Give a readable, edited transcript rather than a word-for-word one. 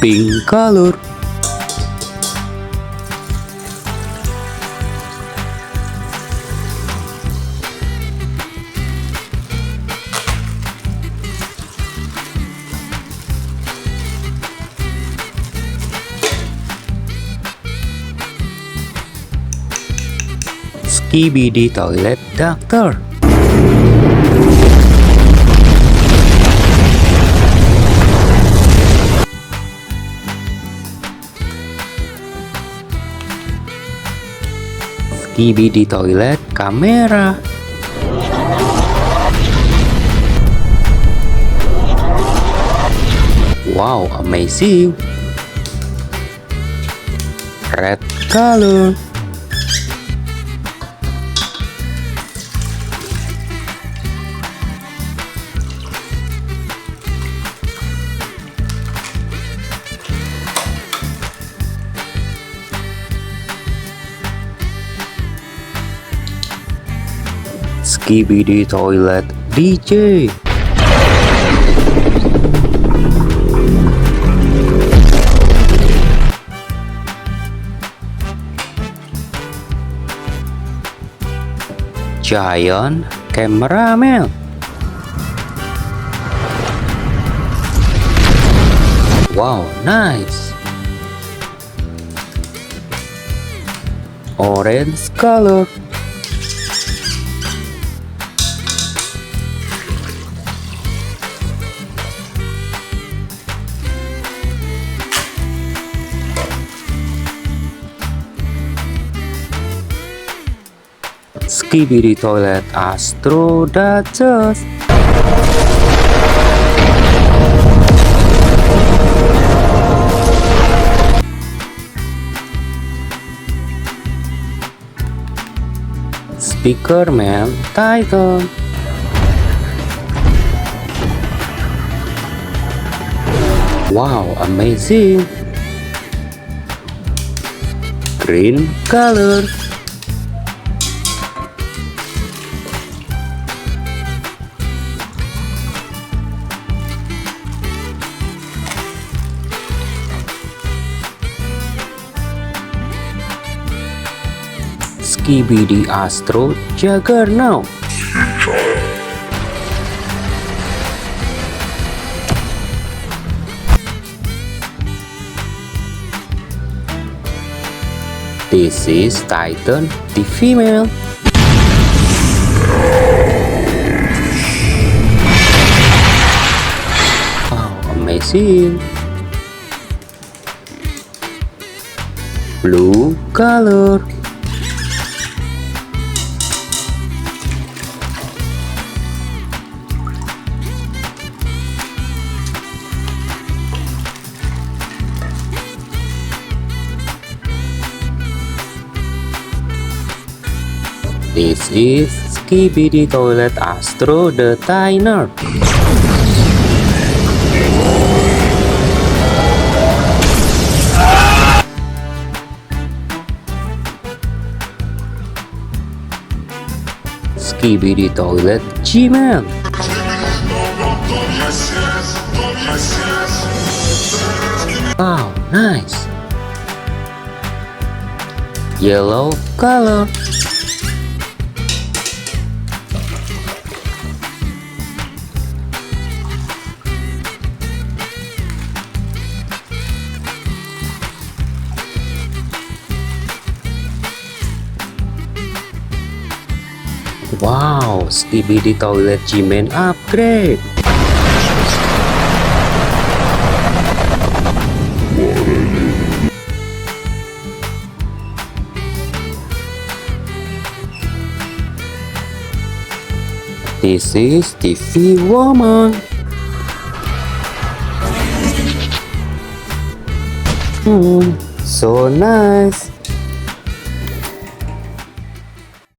pink color. Skibidi Toilet Doctor. Skibidi Toilet Kamera. Wow, amazing. Red color. Skibidi Toilet DJ. Giant Cameraman. Wow, nice. Orange color. Skibidi Toilet Astro Duchess. Speakerman Titan. Wow, amazing. Green color. Skibidi Astro Juggernaut. This is Titan the female. Wow, amazing. Blue color. This is Skibidi Toilet Astro the Tiner. Skibidi Toilet G-Man. Wow, nice. Yellow color. Wow, Skibidi Toilet G-Man upgrade. This is TV Woman. So nice.